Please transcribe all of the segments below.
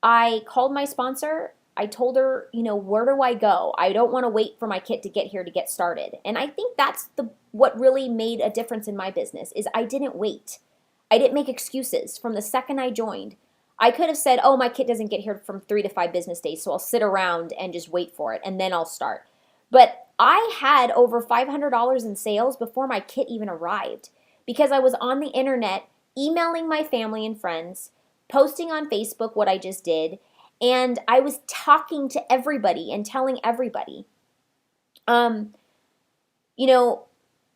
I called my sponsor. I told her, where do I go? I don't want to wait for my kit to get here to get started. And I think that's the what really made a difference in my business is I didn't wait. I didn't make excuses from the second I joined. I could have said, "Oh, my kit doesn't get here from 3 to 5 business days, so I'll sit around and just wait for it and then I'll start." But I had over $500 in sales before my kit even arrived because I was on the internet emailing my family and friends, posting on Facebook what I just did, and I was talking to everybody and telling everybody. Um, you know,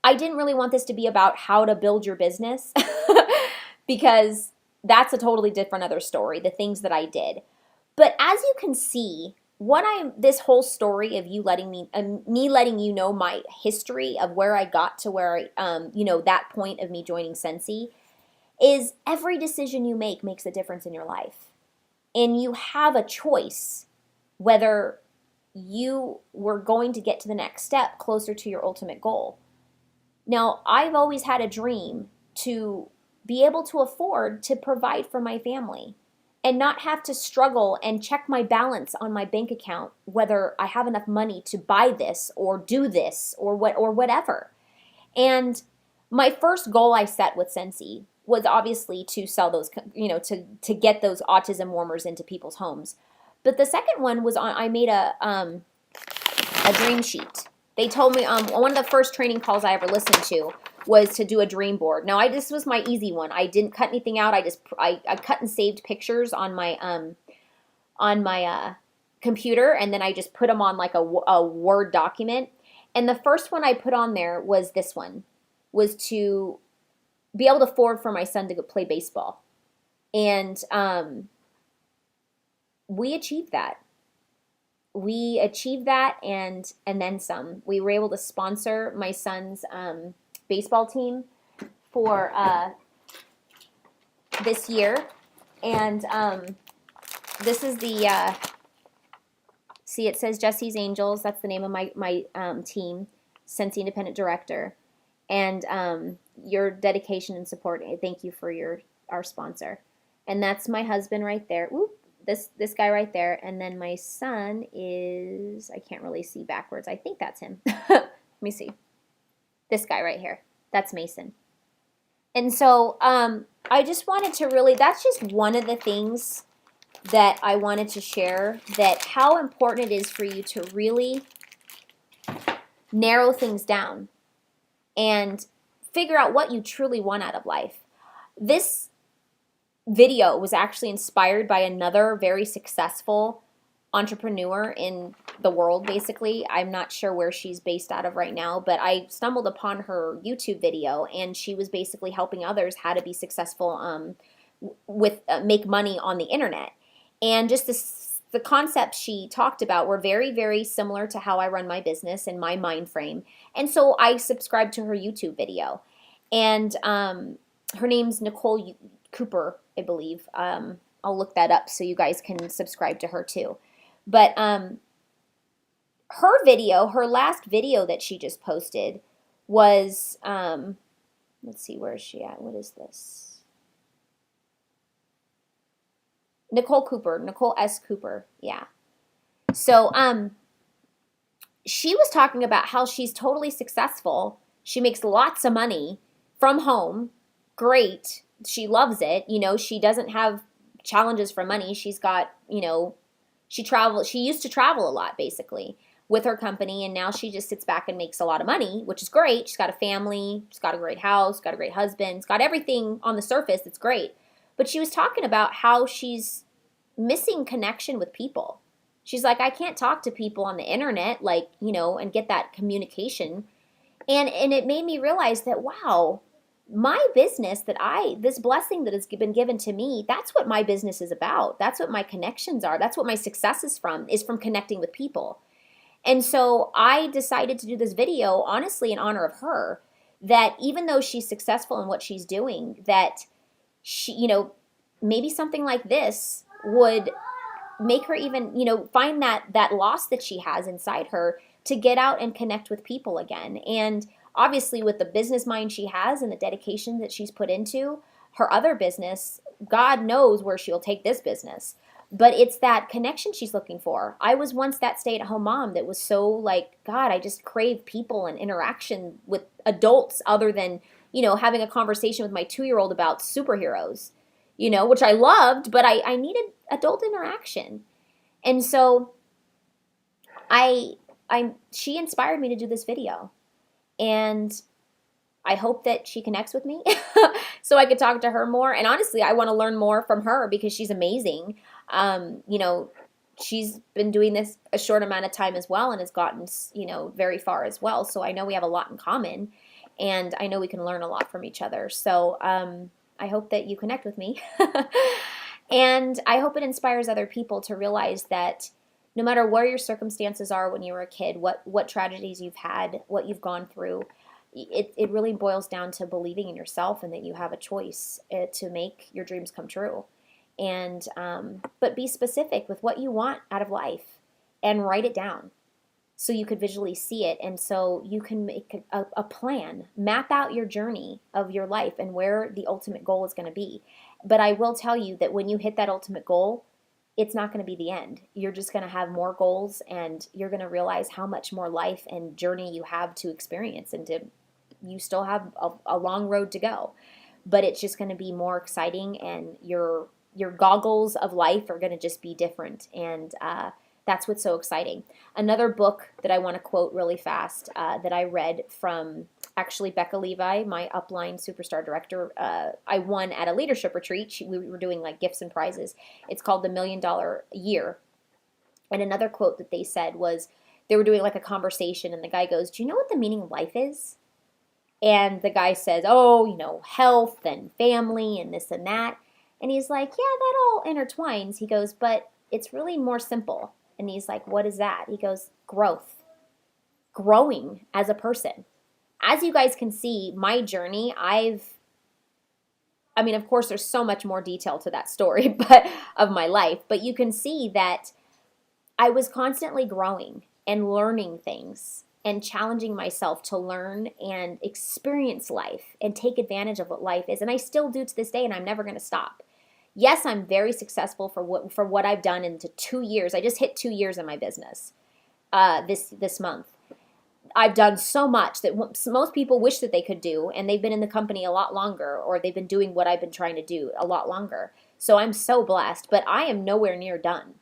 I didn't really want this to be about how to build your business because that's a totally different other story, the things that I did. But as you can see, this whole story of you letting me letting you know my history of where I got to where that point of me joining Scentsy is every decision you make makes a difference in your life. And you have a choice whether you were going to get to the next step closer to your ultimate goal. Now, I've always had a dream to be able to afford to provide for my family and not have to struggle and check my balance on my bank account whether I have enough money to buy this or do this or whatever. And my first goal I set with Scentsy was obviously to sell those, to get those autism warmers into people's homes. But the second one was I made a dream sheet. They told me one of the first training calls I ever listened to was to do a dream board. Now this was my easy one. I didn't cut anything out. I cut and saved pictures on my computer, and then I just put them on like a Word document. And the first one I put on there was this one, was to be able to afford for my son to go play baseball. And we achieved that. We achieved that and then some. We were able to sponsor my son's baseball team for this year. And this is the, see, it says Jesse's Angels. That's the name of my team, Scentsy Independent Director. And your dedication and support. Thank you for our sponsor. And that's my husband right there. Whoop. This guy right there, and then my son is, I can't really see backwards. I think that's him. Let me see. This guy right here. That's Mason. And so I just wanted to really, that's just one of the things that I wanted to share, that how important it is for you to really narrow things down and figure out what you truly want out of life. This video was actually inspired by another very successful entrepreneur in the world, basically. I'm not sure where she's based out of right now, but I stumbled upon her YouTube video, and she was basically helping others how to be successful with make money on the internet. And just the concepts she talked about were very, very similar to how I run my business and my mind frame. And so I subscribed to her YouTube video. And her name's Nicole Cooper, I believe. I'll look that up so you guys can subscribe to her too. But her video, her last video that she just posted was, let's see, where is she at? What is this? Nicole Cooper, Nicole S. Cooper, yeah. So she was talking about how she's totally successful. She makes lots of money from home. Great. She loves it. She doesn't have challenges for money. She's got, she used to travel a lot basically with her company, and now she just sits back and makes a lot of money, which is great. She's got a family, she's got a great house, got a great husband, she's got everything on the surface that's great. But she was talking about how she's missing connection with people. She's like, I can't talk to people on the internet, and get that communication. And it made me realize that, wow, my business this blessing that has been given to me, that's what my business is about. That's what my connections are. That's what my success is from connecting with people. And so I decided to do this video, honestly, in honor of her, that even though she's successful in what she's doing, that she, maybe something like this would make her even, find that loss that she has inside her to get out and connect with people again. And obviously with the business mind she has and the dedication that she's put into her other business, God knows where she'll take this business. But it's that connection she's looking for. I was once that stay-at-home mom that was so like, God, I just crave people and interaction with adults other than, having a conversation with my 2-year-old about superheroes, which I loved, but I needed adult interaction. And so she inspired me to do this video. And I hope that she connects with me so I could talk to her more. And honestly, I want to learn more from her because she's amazing. She's been doing this a short amount of time as well and has gotten, very far as well. So I know we have a lot in common and I know we can learn a lot from each other. So I hope that you connect with me. And I hope it inspires other people to realize that no matter where your circumstances are when you were a kid, what tragedies you've had, what you've gone through, it really boils down to believing in yourself and that you have a choice to make your dreams come true. And but be specific with what you want out of life and write it down so you could visually see it, and so you can make a plan, map out your journey of your life and where the ultimate goal is going to be. But I will tell you that when you hit that ultimate goal, it's not going to be the end. You're just going to have more goals, and you're going to realize how much more life and journey you have to experience, and you still have a long road to go. But it's just going to be more exciting, and your goggles of life are going to just be different, and that's what's so exciting. Another book that I want to quote really fast that I read from actually Becca Levi, my upline superstar director, I won at a leadership retreat. We were doing like gifts and prizes. It's called The $1 Million Year. And another quote that they said was, they were doing like a conversation and the guy goes, "Do you know what the meaning of life is?" And the guy says, "Oh, health and family and this and that." And he's like, "Yeah, that all intertwines." He goes, "But it's really more simple." And he's like, "What is that?" He goes, "Growth. Growing as a person." As you guys can see, my journey, of course, there's so much more detail to that story but of my life, but you can see that I was constantly growing and learning things and challenging myself to learn and experience life and take advantage of what life is. And I still do to this day, and I'm never going to stop. Yes, I'm very successful for what I've done into 2 years. I just hit 2 years in my business this month. I've done so much that most people wish that they could do, and they've been in the company a lot longer, or they've been doing what I've been trying to do a lot longer. So I'm so blessed, but I am nowhere near done.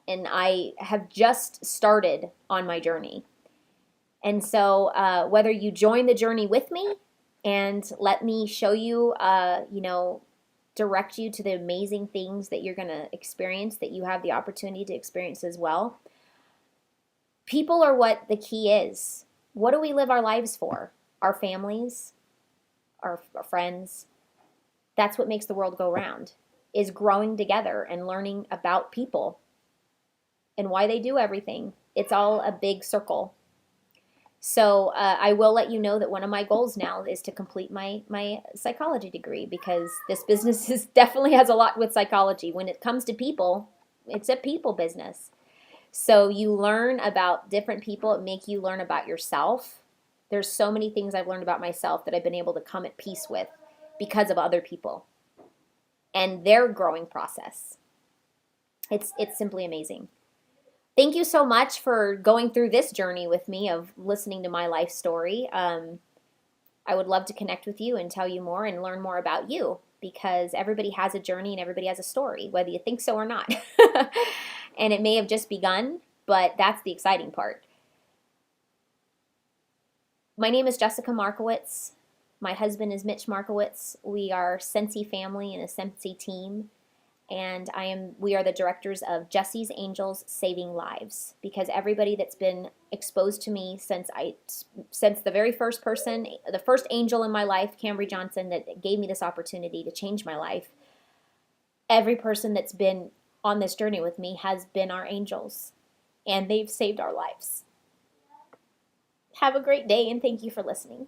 And I have just started on my journey. And so whether you join the journey with me and let me show you, direct you to the amazing things that you're going to experience, that you have the opportunity to experience as well. People are what the key is. What do we live our lives for? Our families, our friends. That's what makes the world go round, is growing together and learning about people and why they do everything. It's all a big circle. So I will let you know that one of my goals now is to complete my psychology degree, because this business definitely has a lot with psychology. When it comes to people, it's a people business. So you learn about different people. It makes you learn about yourself. There's so many things I've learned about myself that I've been able to come at peace with because of other people and their growing process. It's simply amazing. Thank you so much for going through this journey with me of listening to my life story. I would love to connect with you and tell you more and learn more about you, because everybody has a journey and everybody has a story, whether you think so or not. And it may have just begun, but that's the exciting part. My name is Jessica Markowitz. My husband is Mitch Markowitz. We are Scentsy family and a Scentsy team. And we are the directors of Jesse's Angels Saving Lives, because everybody that's been exposed to me since the very first person, the first angel in my life, Cambry Johnson, that gave me this opportunity to change my life, every person that's been on this journey with me has been our angels, and they've saved our lives. Have a great day, and thank you for listening.